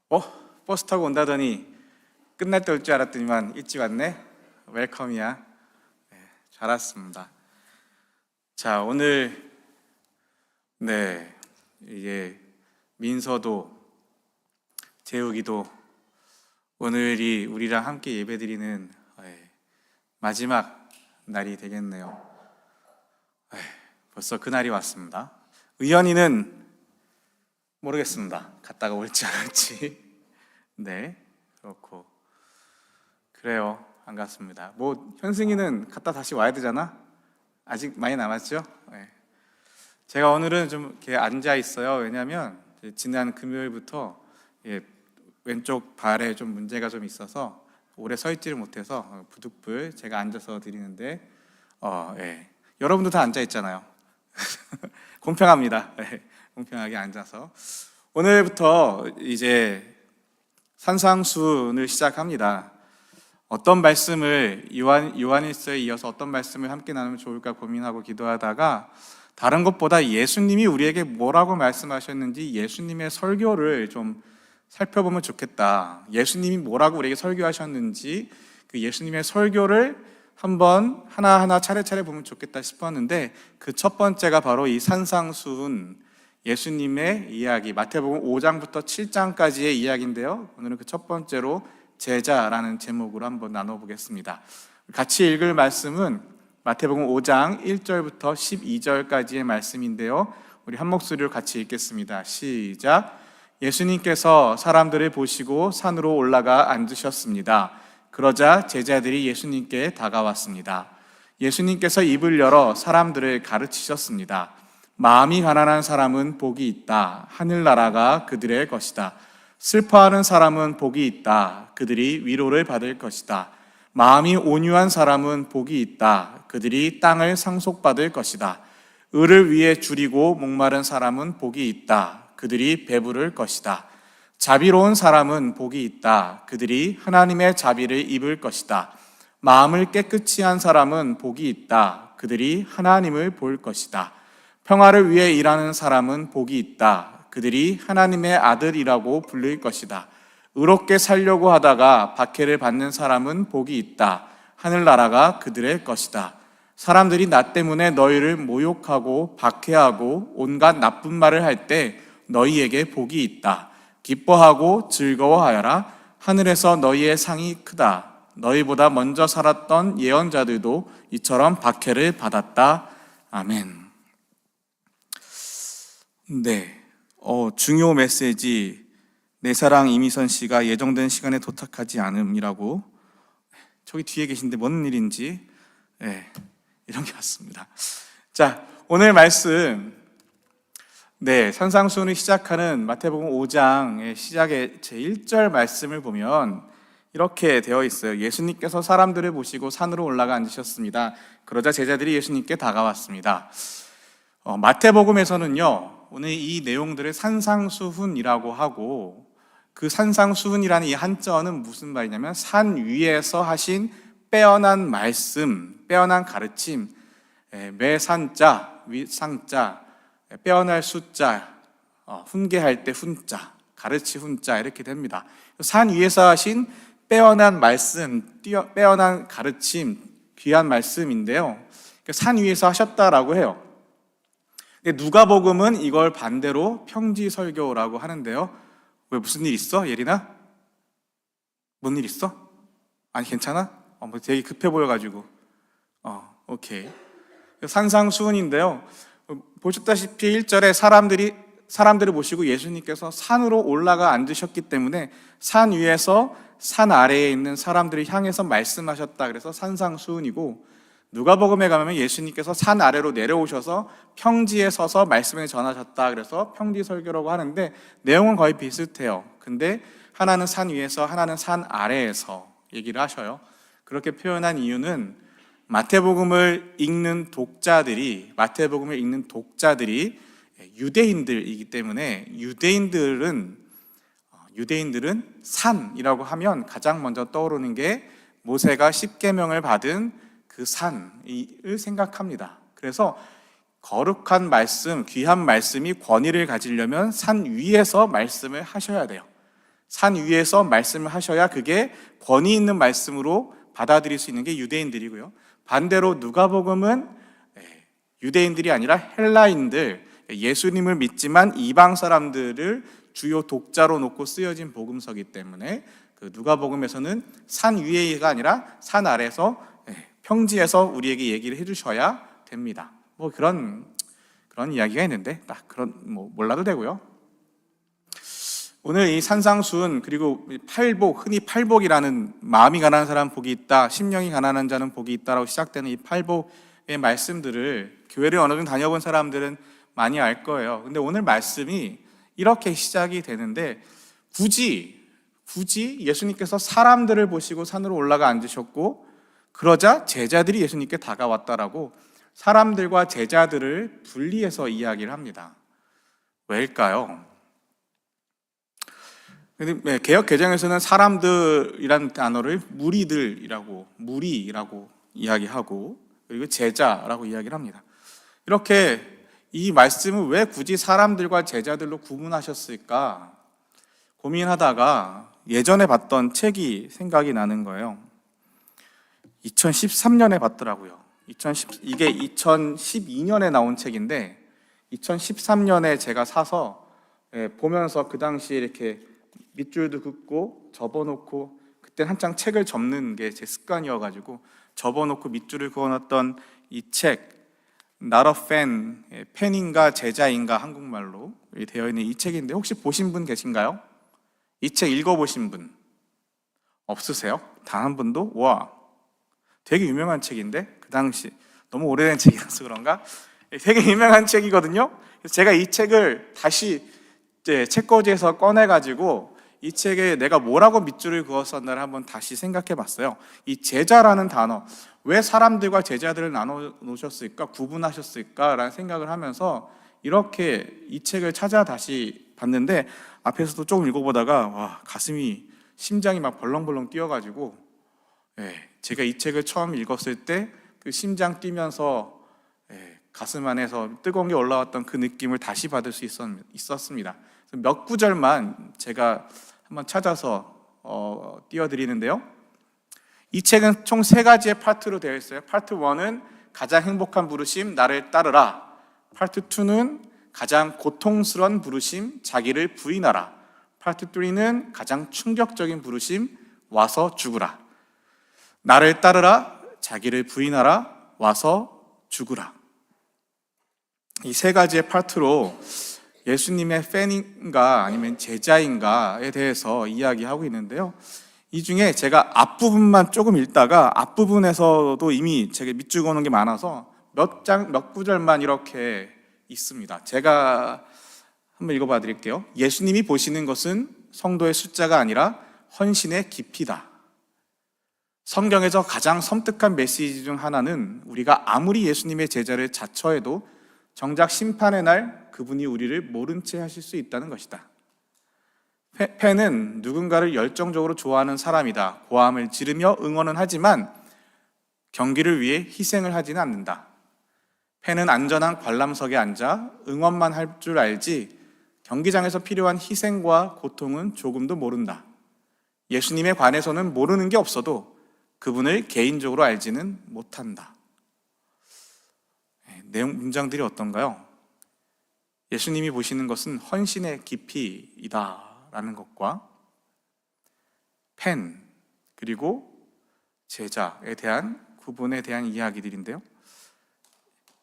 버스 타고 온다더니 끝날 때 올 줄 알았더니만 일찍 왔네. 웰컴이야. 네, 잘 왔습니다. 자, 오늘 이제 민서도 재욱이도 오늘이 우리랑 함께 예배드리는 마지막 날이 되겠네요. 벌써 그날이 왔습니다. 의연이는 모르겠습니다. 갔다가 올지 안 올지. 네, 그렇고 그래요. 반갑습니다. 현승이는 갔다 다시 와야 되잖아. 아직 많이 남았죠? 네. 제가 오늘은 좀 이렇게 앉아 있어요. 왜냐하면 지난 금요일부터 왼쪽 발에 좀 문제가 좀 있어서 오래 서 있지를 못해서 부득불 제가 앉아서 드리는데 여러분도 다 앉아 있잖아요. 공평합니다. 공평하게 앉아서 오늘부터 이제 산상수훈을 시작합니다. 어떤 말씀을 요한일서에 이어서 어떤 말씀을 함께 나누면 좋을까 고민하고 기도하다가 다른 것보다 예수님이 우리에게 뭐라고 말씀하셨는지 예수님의 설교를 좀 살펴보면 좋겠다. 예수님이 뭐라고 우리에게 설교하셨는지 그 예수님의 설교를 한번 하나하나 차례차례 보면 좋겠다 싶었는데 그 첫 번째가 바로 이 산상수훈 예수님의 이야기, 마태복음 5장부터 7장까지의 이야기인데요. 오늘은 그 첫 번째로 제자라는 제목으로 한번 나눠보겠습니다. 같이 읽을 말씀은 마태복음 5장 1절부터 12절까지의 말씀인데요. 우리 한 목소리로 같이 읽겠습니다. 시작. 예수님께서 사람들을 보시고 산으로 올라가 앉으셨습니다. 그러자 제자들이 예수님께 다가왔습니다. 예수님께서 입을 열어 사람들을 가르치셨습니다. 마음이 가난한 사람은 복이 있다. 하늘나라가 그들의 것이다. 슬퍼하는 사람은 복이 있다. 그들이 위로를 받을 것이다. 마음이 온유한 사람은 복이 있다. 그들이 땅을 상속받을 것이다. 의를 위해 줄이고 목마른 사람은 복이 있다. 그들이 배부를 것이다. 자비로운 사람은 복이 있다. 그들이 하나님의 자비를 입을 것이다. 마음을 깨끗이 한 사람은 복이 있다. 그들이 하나님을 볼 것이다. 평화를 위해 일하는 사람은 복이 있다. 그들이 하나님의 아들이라고 불릴 것이다. 의롭게 살려고 하다가 박해를 받는 사람은 복이 있다. 하늘나라가 그들의 것이다. 사람들이 나 때문에 너희를 모욕하고 박해하고 온갖 나쁜 말을 할 때 너희에게 복이 있다. 기뻐하고 즐거워하여라. 하늘에서 너희의 상이 크다. 너희보다 먼저 살았던 예언자들도 이처럼 박해를 받았다. 아멘. 중요 메시지 내 사랑 이미선 씨가 예정된 시간에 도착하지 않음이라고 저기 뒤에 계신데 뭔 일인지 이런 게 왔습니다. 자, 오늘 말씀 산상수훈을 시작하는 마태복음 5장의 시작의 제1절 말씀을 보면 이렇게 되어 있어요. 예수님께서 사람들을 보시고 산으로 올라가 앉으셨습니다. 그러자 제자들이 예수님께 다가왔습니다. 마태복음에서는요 오늘 이 내용들을 산상수훈이라고 하고 그 산상수훈이라는 이 한자어는 무슨 말이냐면 산 위에서 하신 빼어난 말씀, 빼어난 가르침, 매산자, 윗상자, 빼어날 숫자, 훈계할 때 훈자, 가르치 훈자 이렇게 됩니다. 산 위에서 하신 빼어난 말씀, 빼어난 가르침, 귀한 말씀인데요. 산 위에서 하셨다라고 해요. 누가복음은 이걸 반대로 평지설교라고 하는데요. 왜 무슨 일 있어, 예린아? 뭔 일 있어? 아니 괜찮아? 되게 급해 보여가지고. 오케이. 산상수훈인데요. 보셨다시피 1절에 사람들을 보시고 예수님께서 산으로 올라가 앉으셨기 때문에 산 위에서 산 아래에 있는 사람들을 향해서 말씀하셨다. 그래서 산상수훈이고 누가복음에 가면 예수님께서 산 아래로 내려오셔서 평지에 서서 말씀을 전하셨다. 그래서 평지설교라고 하는데 내용은 거의 비슷해요. 근데 하나는 산 위에서 하나는 산 아래에서 얘기를 하셔요. 그렇게 표현한 이유는 마태복음을 읽는 독자들이 유대인들이기 때문에 유대인들은 산이라고 하면 가장 먼저 떠오르는 게 모세가 십계명을 받은 그 산을 생각합니다. 그래서 거룩한 말씀, 귀한 말씀이 권위를 가지려면 산 위에서 말씀을 하셔야 돼요. 산 위에서 말씀을 하셔야 그게 권위 있는 말씀으로 받아들일 수 있는 게 유대인들이고요. 반대로 누가복음은 유대인들이 아니라 헬라인들, 예수님을 믿지만 이방 사람들을 주요 독자로 놓고 쓰여진 복음서이기 때문에 그 누가복음에서는 산 위에가 아니라 산 아래에서 평지에서 우리에게 얘기를 해주셔야 됩니다. 뭐 그런 이야기가 있는데 딱 그런 몰라도 되고요. 오늘 이 산상수훈 그리고 팔복, 흔히 팔복이라는 마음이 가난한 사람 복이 있다, 심령이 가난한 자는 복이 있다라고 시작되는 이 팔복의 말씀들을 교회를 어느 정도 다녀본 사람들은 많이 알 거예요. 근데 오늘 말씀이 이렇게 시작이 되는데 굳이 예수님께서 사람들을 보시고 산으로 올라가 앉으셨고 그러자 제자들이 예수님께 다가왔다라고 사람들과 제자들을 분리해서 이야기를 합니다. 왜일까요? 개역 개정에서는 사람들이라는 단어를 무리라고 이야기하고 그리고 제자라고 이야기를 합니다. 이렇게 이 말씀을 왜 굳이 사람들과 제자들로 구분하셨을까 고민하다가 예전에 봤던 책이 생각이 나는 거예요. 2013년에 봤더라고요. 이게 2012년에 나온 책인데 2013년에 제가 사서 보면서 그 당시에 이렇게 밑줄도 긋고 접어놓고 그때 한창 책을 접는 게 제 습관이어가지고 접어놓고 밑줄을 그어놨던 이 책 Not a fan, 팬인가 제자인가 한국말로 되어 있는 이 책인데 혹시 보신 분 계신가요? 이 책 읽어보신 분 없으세요? 단 한 분도? 와, 되게 유명한 책인데 그 당시 너무 오래된 책이라서 그런가? 되게 유명한 책이거든요. 그래서 제가 이 책을 다시 책꽂이에서 꺼내가지고 이 책에 내가 뭐라고 밑줄을 그었었나를 한번 다시 생각해 봤어요. 이 제자라는 단어, 왜 사람들과 제자들을 나눠 놓으셨을까, 구분하셨을까 라는 생각을 하면서 이렇게 이 책을 찾아 다시 봤는데 앞에서도 조금 읽어보다가 와, 심장이 막 벌렁벌렁 뛰어가지고 제가 이 책을 처음 읽었을 때 그 심장 뛰면서 가슴 안에서 뜨거운 게 올라왔던 그 느낌을 다시 받을 수 있었습니다. 몇 구절만 제가 한번 찾아서 띄워드리는데요. 이 책은 총 3가지의 파트로 되어 있어요. 파트 1은 가장 행복한 부르심, 나를 따르라. 파트 2는 가장 고통스러운 부르심, 자기를 부인하라. 파트 3는 가장 충격적인 부르심, 와서 죽으라. 나를 따르라, 자기를 부인하라, 와서 죽으라. 이 3가지의 파트로 예수님의 팬인가 아니면 제자인가에 대해서 이야기하고 있는데요. 이 중에 제가 앞부분만 조금 읽다가 앞부분에서도 이미 제가 밑줄 그어놓은 게 많아서 몇 구절만 이렇게 있습니다. 제가 한번 읽어봐 드릴게요. 예수님이 보시는 것은 성도의 숫자가 아니라 헌신의 깊이다. 성경에서 가장 섬뜩한 메시지 중 하나는 우리가 아무리 예수님의 제자를 자처해도 정작 심판의 날 그분이 우리를 모른 채 하실 수 있다는 것이다. 팬은 누군가를 열정적으로 좋아하는 사람이다. 고함을 지르며 응원은 하지만 경기를 위해 희생을 하지는 않는다. 팬은 안전한 관람석에 앉아 응원만 할 줄 알지 경기장에서 필요한 희생과 고통은 조금도 모른다. 예수님에 관해서는 모르는 게 없어도 그분을 개인적으로 알지는 못한다. 내용 문장들이 어떤가요? 예수님이 보시는 것은 헌신의 깊이이다라는 것과 팬 그리고 제자에 대한 구분에 대한 이야기들인데요.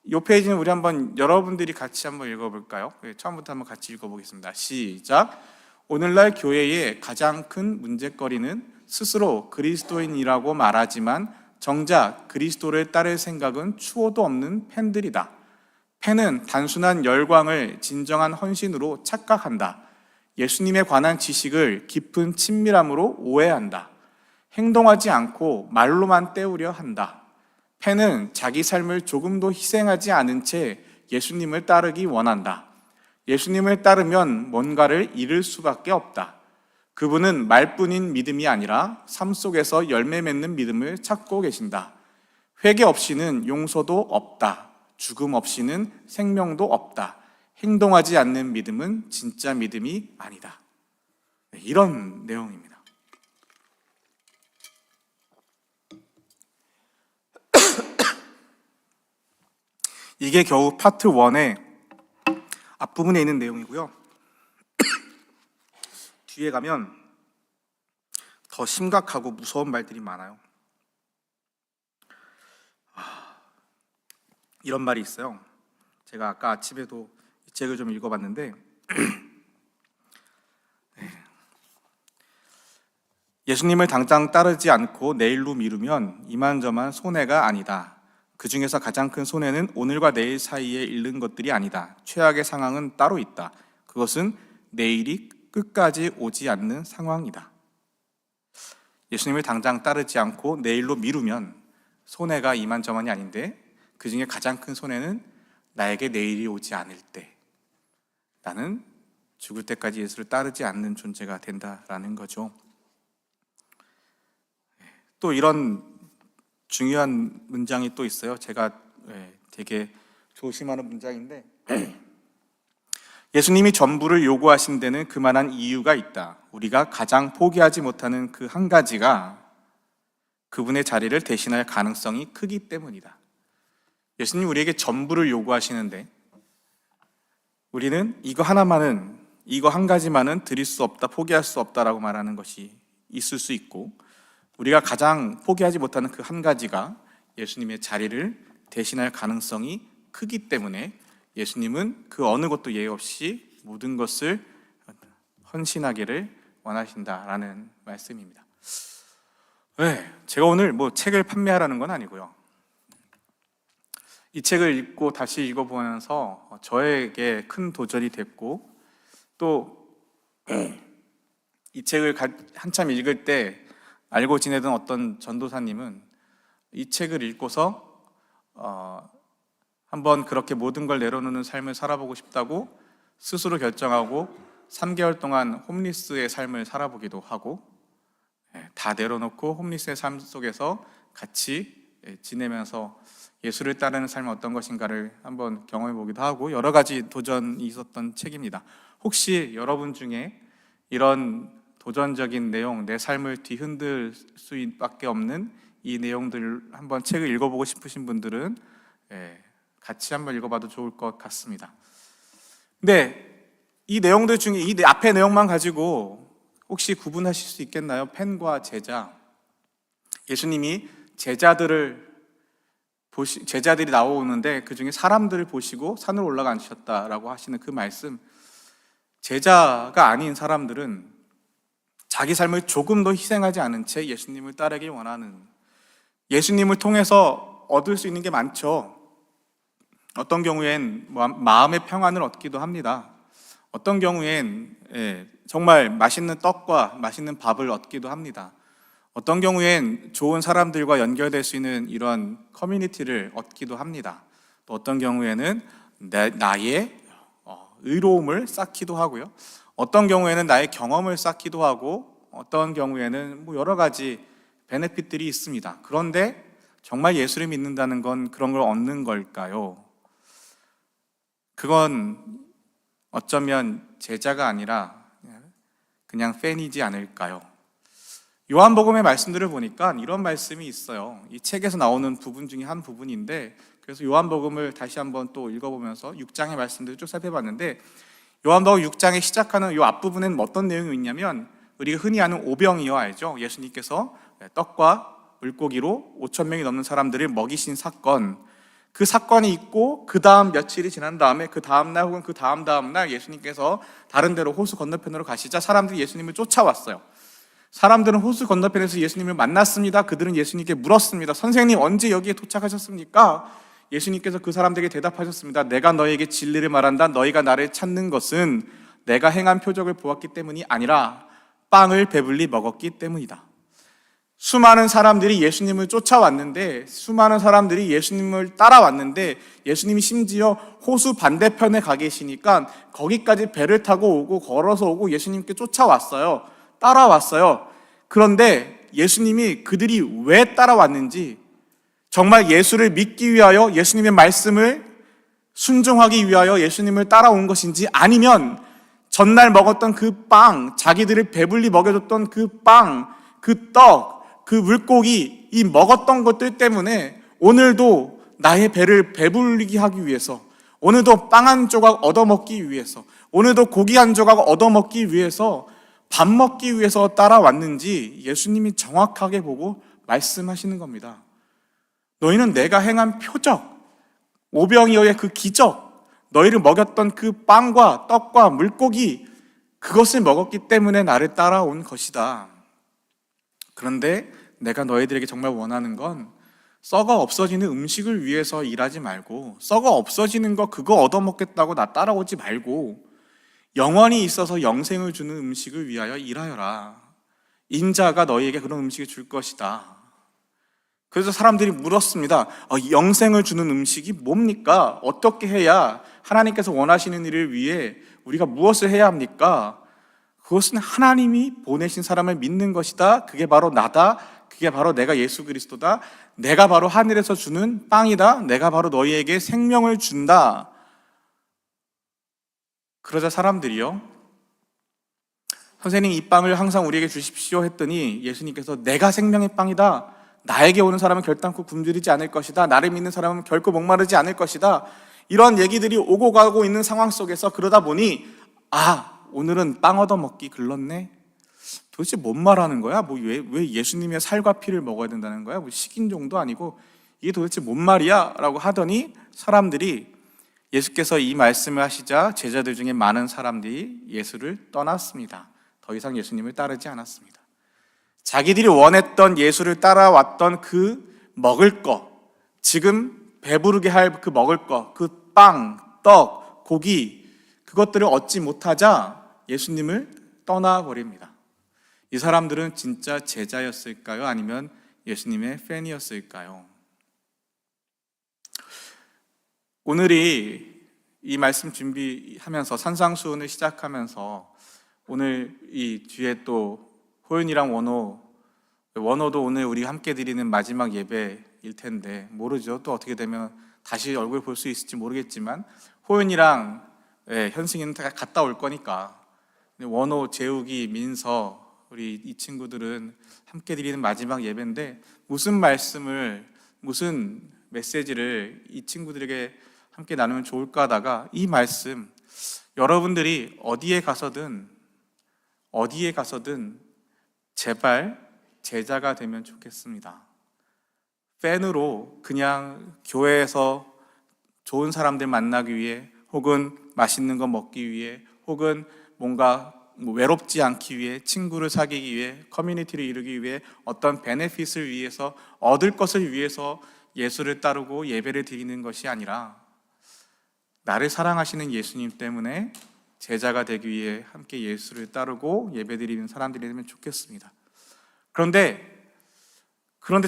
이 페이지는 우리 한번 여러분들이 같이 한번 읽어볼까요? 처음부터 한번 같이 읽어보겠습니다. 시작. 오늘날 교회의 가장 큰 문제거리는 스스로 그리스도인이라고 말하지만 정작 그리스도를 따를 생각은 추호도 없는 팬들이다. 팬은 단순한 열광을 진정한 헌신으로 착각한다. 예수님에 관한 지식을 깊은 친밀함으로 오해한다. 행동하지 않고 말로만 때우려 한다. 팬은 자기 삶을 조금도 희생하지 않은 채 예수님을 따르기 원한다. 예수님을 따르면 뭔가를 잃을 수밖에 없다. 그분은 말뿐인 믿음이 아니라 삶 속에서 열매 맺는 믿음을 찾고 계신다. 회개 없이는 용서도 없다. 죽음 없이는 생명도 없다. 행동하지 않는 믿음은 진짜 믿음이 아니다. 이런 내용입니다. 이게 겨우 파트 1의 앞부분에 있는 내용이고요. 뒤에 가면 더 심각하고 무서운 말들이 많아요. 이런 말이 있어요. 제가 아까 아침에도 이 책을 좀 읽어봤는데 예수님을 당장 따르지 않고 내일로 미루면 이만저만 손해가 아니다. 그 중에서 가장 큰 손해는 오늘과 내일 사이에 잃는 것들이 아니다. 최악의 상황은 따로 있다. 그것은 내일이 끝까지 오지 않는 상황이다. 예수님을 당장 따르지 않고 내일로 미루면 손해가 이만저만이 아닌데 그 중에 가장 큰 손해는 나에게 내일이 오지 않을 때 나는 죽을 때까지 예수를 따르지 않는 존재가 된다라는 거죠. 또 이런 중요한 문장이 또 있어요. 제가 되게 조심하는 문장인데 예수님이 전부를 요구하신 데는 그만한 이유가 있다. 우리가 가장 포기하지 못하는 그 한 가지가 그분의 자리를 대신할 가능성이 크기 때문이다. 예수님 우리에게 전부를 요구하시는데 우리는 이거 하나만은, 이거 한 가지만은 드릴 수 없다, 포기할 수 없다라고 말하는 것이 있을 수 있고, 우리가 가장 포기하지 못하는 그 한 가지가 예수님의 자리를 대신할 가능성이 크기 때문에 예수님은 그 어느 것도 예외 없이 모든 것을 헌신하기를 원하신다라는 말씀입니다. 제가 오늘 책을 판매하라는 건 아니고요. 이 책을 읽고 다시 읽어보면서 저에게 큰 도전이 됐고, 또 이 책을 한참 읽을 때 알고 지내던 어떤 전도사님은 이 책을 읽고서 한번 그렇게 모든 걸 내려놓는 삶을 살아보고 싶다고 스스로 결정하고 3개월 동안 홈리스의 삶을 살아보기도 하고, 다 내려놓고 홈리스의 삶 속에서 같이 지내면서 예수를 따르는 삶은 어떤 것인가를 한번 경험해 보기도 하고, 여러 가지 도전이 있었던 책입니다. 혹시 여러분 중에 이런 도전적인 내용, 내 삶을 뒤흔들 수밖에 없는 이 내용들 한번 책을 읽어보고 싶으신 분들은 같이 한번 읽어봐도 좋을 것 같습니다. 근데 이 내용들 중에 이 앞에 내용만 가지고 혹시 구분하실 수 있겠나요? 팬과 제자. 예수님이 제자들이 나오는데 그 중에 사람들을 보시고 산으로 올라가셨다라고 하시는 그 말씀, 제자가 아닌 사람들은 자기 삶을 조금도 희생하지 않은 채 예수님을 따르길 원하는, 예수님을 통해서 얻을 수 있는 게 많죠. 어떤 경우엔 마음의 평안을 얻기도 합니다. 어떤 경우엔 정말 맛있는 떡과 맛있는 밥을 얻기도 합니다. 어떤 경우엔 좋은 사람들과 연결될 수 있는 이런 커뮤니티를 얻기도 합니다. 또 어떤 경우에는 나의 의로움을 쌓기도 하고요. 어떤 경우에는 나의 경험을 쌓기도 하고, 어떤 경우에는 여러 가지 베네핏들이 있습니다. 그런데 정말 예수를 믿는다는 건 그런 걸 얻는 걸까요? 그건 어쩌면 제자가 아니라 그냥 팬이지 않을까요? 요한복음의 말씀들을 보니까 이런 말씀이 있어요. 이 책에서 나오는 부분 중에 한 부분인데, 그래서 요한복음을 다시 한번 또 읽어보면서 6장의 말씀들을 쭉 살펴봤는데, 요한복음 6장에 시작하는 이 앞부분에는 어떤 내용이 있냐면, 우리가 흔히 아는 오병이어 알죠? 예수님께서 떡과 물고기로 5,000명이 넘는 사람들을 먹이신 사건, 그 사건이 있고 그 다음 며칠이 지난 다음에 그 다음날 혹은 그 다음날 예수님께서 다른 데로 호수 건너편으로 가시자 사람들이 예수님을 쫓아왔어요. 사람들은 호수 건너편에서 예수님을 만났습니다. 그들은 예수님께 물었습니다. 선생님, 언제 여기에 도착하셨습니까? 예수님께서 그 사람들에게 대답하셨습니다. 내가 너에게 진리를 말한다. 너희가 나를 찾는 것은 내가 행한 표적을 보았기 때문이 아니라 빵을 배불리 먹었기 때문이다. 수많은 사람들이 예수님을 쫓아왔는데, 수많은 사람들이 예수님을 따라왔는데, 예수님이 심지어 호수 반대편에 가 계시니까 거기까지 배를 타고 오고 걸어서 오고 예수님께 쫓아왔어요. 따라왔어요. 그런데 예수님이 그들이 왜 따라왔는지, 정말 예수를 믿기 위하여, 예수님의 말씀을 순종하기 위하여 예수님을 따라온 것인지, 아니면 전날 먹었던 그 빵, 자기들을 배불리 먹여줬던 그 빵, 그 떡, 그 물고기, 이 먹었던 것들 때문에 오늘도 나의 배를 배불리게 하기 위해서, 오늘도 빵 한 조각 얻어먹기 위해서, 오늘도 고기 한 조각 얻어먹기 위해서, 밥 먹기 위해서 따라왔는지 예수님이 정확하게 보고 말씀하시는 겁니다. 너희는 내가 행한 표적, 오병이어의 그 기적, 너희를 먹였던 그 빵과 떡과 물고기, 그것을 먹었기 때문에 나를 따라온 것이다. 그런데 내가 너희들에게 정말 원하는 건 썩어 없어지는 음식을 위해서 일하지 말고, 썩어 없어지는 거 그거 얻어먹겠다고 나 따라오지 말고, 영원히 있어서 영생을 주는 음식을 위하여 일하여라. 인자가 너희에게 그런 음식을 줄 것이다. 그래서 사람들이 물었습니다. 영생을 주는 음식이 뭡니까? 어떻게 해야 하나님께서 원하시는 일을 위해 우리가 무엇을 해야 합니까? 그것은 하나님이 보내신 사람을 믿는 것이다. 그게 바로 나다. 그게 바로 내가 예수 그리스도다. 내가 바로 하늘에서 주는 빵이다. 내가 바로 너희에게 생명을 준다. 그러자 사람들이요, 선생님 이 빵을 항상 우리에게 주십시오 했더니 예수님께서 내가 생명의 빵이다. 나에게 오는 사람은 결단코 굶주리지 않을 것이다. 나를 믿는 사람은 결코 목마르지 않을 것이다. 이런 얘기들이 오고 가고 있는 상황 속에서 그러다 보니 오늘은 빵 얻어먹기 글렀네. 도대체 뭔 말하는 거야? 왜 예수님의 살과 피를 먹어야 된다는 거야? 식인종도 아니고 이게 도대체 뭔 말이야? 라고 하더니 사람들이, 예수께서 이 말씀을 하시자 제자들 중에 많은 사람들이 예수를 떠났습니다. 더 이상 예수님을 따르지 않았습니다. 자기들이 원했던 예수를 따라왔던 그 먹을 거, 지금 배부르게 할 그 먹을 거, 그 빵, 떡, 고기, 그것들을 얻지 못하자 예수님을 떠나버립니다. 이 사람들은 진짜 제자였을까요? 아니면 예수님의 팬이었을까요? 오늘이 이 말씀 준비하면서 산상수훈을 시작하면서 오늘 이 뒤에 또 호윤이랑 원호도 오늘 우리 함께 드리는 마지막 예배일 텐데 모르죠. 또 어떻게 되면 다시 얼굴 볼 수 있을지 모르겠지만 호윤이랑 현승이는 다 갔다 올 거니까 원호, 재욱이, 민서 우리 이 친구들은 함께 드리는 마지막 예배인데 무슨 말씀을, 무슨 메시지를 이 친구들에게 함께 나누면 좋을까 하다가 이 말씀, 여러분들이 어디에 가서든 제발 제자가 되면 좋겠습니다. 팬으로 그냥 교회에서 좋은 사람들 만나기 위해, 혹은 맛있는 거 먹기 위해, 혹은 뭔가 외롭지 않기 위해, 친구를 사귀기 위해, 커뮤니티를 이루기 위해, 어떤 베네핏을 위해서, 얻을 것을 위해서 예수를 따르고 예배를 드리는 것이 아니라 나를 사랑하시는 예수님 때문에 제자가 되기 위해 함께 예수를 따르고 예배드리는 사람들이 되면 좋겠습니다. 그런데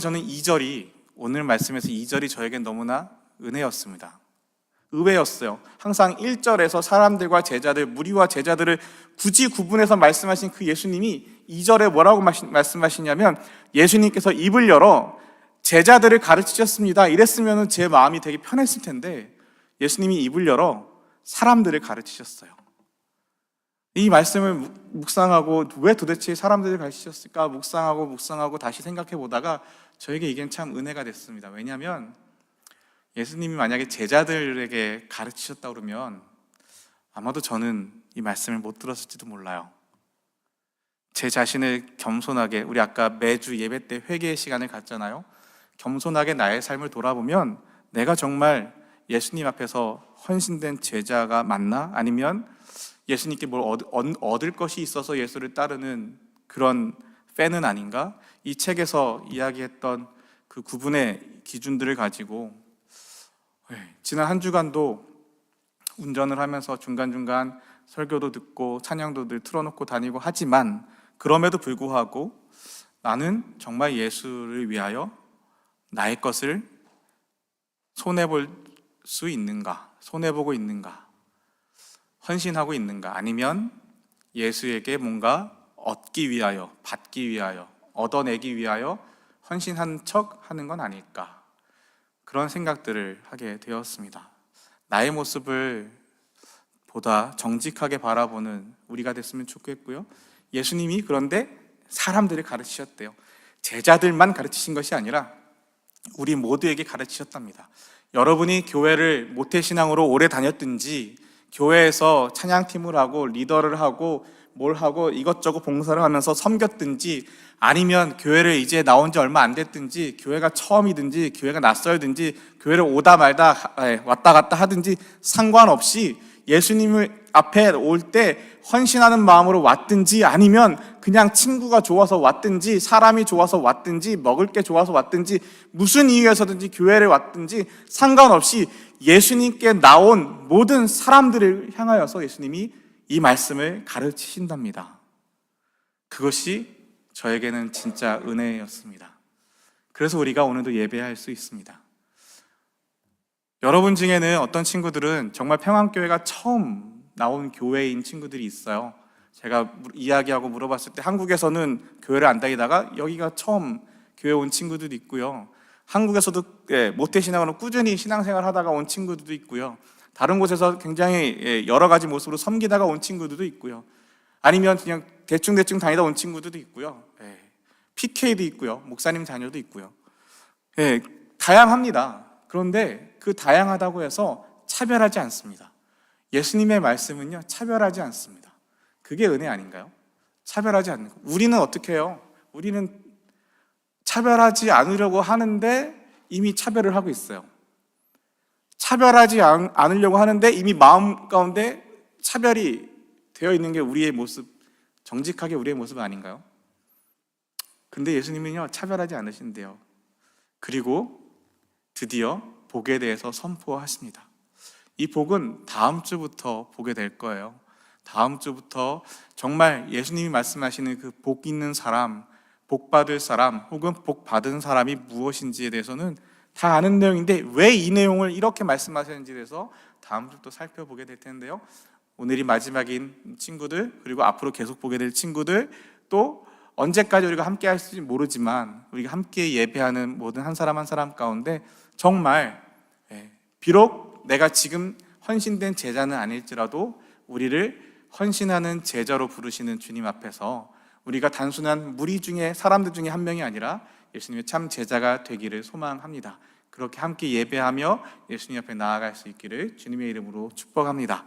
저는 오늘 말씀에서 2절이 저에겐 너무나 은혜였습니다. 의외였어요. 항상 1절에서 사람들과 제자들, 무리와 제자들을 굳이 구분해서 말씀하신 그 예수님이 2절에 뭐라고 말씀하시냐면, 예수님께서 입을 열어 제자들을 가르치셨습니다. 이랬으면 제 마음이 되게 편했을 텐데 예수님이 입을 열어 사람들을 가르치셨어요. 이 말씀을 묵상하고 왜 도대체 사람들을 가르치셨을까 묵상하고 다시 생각해 보다가 저에게 이게 참 은혜가 됐습니다. 왜냐하면 예수님이 만약에 제자들에게 가르치셨다 그러면 아마도 저는 이 말씀을 못 들었을지도 몰라요. 제 자신을 겸손하게, 우리 아까 매주 예배 때 회개의 시간을 갖잖아요. 겸손하게 나의 삶을 돌아보면 내가 정말 예수님 앞에서 헌신된 제자가 맞나? 아니면 예수님께 뭘 얻을 것이 있어서 예수를 따르는 그런 팬은 아닌가? 이 책에서 이야기했던 그 구분의 기준들을 가지고 지난 한 주간도 운전을 하면서 중간중간 설교도 듣고 찬양도 늘 틀어놓고 다니고 하지만 그럼에도 불구하고 나는 정말 예수를 위하여 나의 것을 손해볼 수 있는가? 손해보고 있는가? 헌신하고 있는가? 아니면 예수에게 뭔가 얻기 위하여, 받기 위하여, 얻어내기 위하여 헌신한 척 하는 건 아닐까? 그런 생각들을 하게 되었습니다. 나의 모습을 보다 정직하게 바라보는 우리가 됐으면 좋겠고요. 예수님이 그런데 사람들을 가르치셨대요. 제자들만 가르치신 것이 아니라 우리 모두에게 가르치셨답니다. 여러분이 교회를 모태신앙으로 오래 다녔든지 교회에서 찬양팀을 하고 리더를 하고 뭘 하고 이것저것 봉사를 하면서 섬겼든지 아니면 교회를 이제 나온 지 얼마 안 됐든지 교회가 처음이든지 교회가 낯설든지 교회를 오다 말다 왔다 갔다 하든지 상관없이 예수님을 앞에 올 때 헌신하는 마음으로 왔든지 아니면 그냥 친구가 좋아서 왔든지 사람이 좋아서 왔든지 먹을 게 좋아서 왔든지 무슨 이유에서든지 교회를 왔든지 상관없이 예수님께 나온 모든 사람들을 향하여서 예수님이 이 말씀을 가르치신답니다. 그것이 저에게는 진짜 은혜였습니다. 그래서 우리가 오늘도 예배할 수 있습니다. 여러분 중에는 어떤 친구들은 정말 평안교회가 처음 나온 교회인 친구들이 있어요. 제가 이야기하고 물어봤을 때 한국에서는 교회를 안 다니다가 여기가 처음 교회 온 친구들도 있고요. 한국에서도 모태신앙으로 꾸준히 신앙생활 하다가 온 친구들도 있고요. 다른 곳에서 굉장히 여러 가지 모습으로 섬기다가 온 친구들도 있고요. 아니면 그냥 대충 다니다 온 친구들도 있고요. PK도 있고요. 목사님 자녀도 있고요. 다양합니다. 그런데 그 다양하다고 해서 차별하지 않습니다. 예수님의 말씀은요, 차별하지 않습니다. 그게 은혜 아닌가요? 차별하지 않는 거. 우리는 어떻게 해요? 우리는 차별하지 않으려고 하는데 이미 차별을 하고 있어요. 차별하지 않으려고 하는데 이미 마음 가운데 차별이 되어 있는 게 우리의 모습, 정직하게 우리의 모습 아닌가요? 근데 예수님은요, 차별하지 않으신대요. 그리고 드디어 복에 대해서 선포하십니다. 이 복은 다음 주부터 보게 될 거예요. 다음 주부터 정말 예수님이 말씀하시는 그 복 있는 사람, 복 받을 사람 혹은 복 받은 사람이 무엇인지에 대해서는 다 아는 내용인데 왜 이 내용을 이렇게 말씀하셨는지에 대해서 다음 주부터 살펴보게 될 텐데요. 오늘이 마지막인 친구들, 그리고 앞으로 계속 보게 될 친구들, 또 언제까지 우리가 함께 할지 모르지만 우리가 함께 예배하는 모든 한 사람 한 사람 가운데 정말 비록 내가 지금 헌신된 제자는 아닐지라도 우리를 헌신하는 제자로 부르시는 주님 앞에서 우리가 단순한 무리 중에 사람들 중에 한 명이 아니라 예수님의 참 제자가 되기를 소망합니다. 그렇게 함께 예배하며 예수님 앞에 나아갈 수 있기를 주님의 이름으로 축복합니다.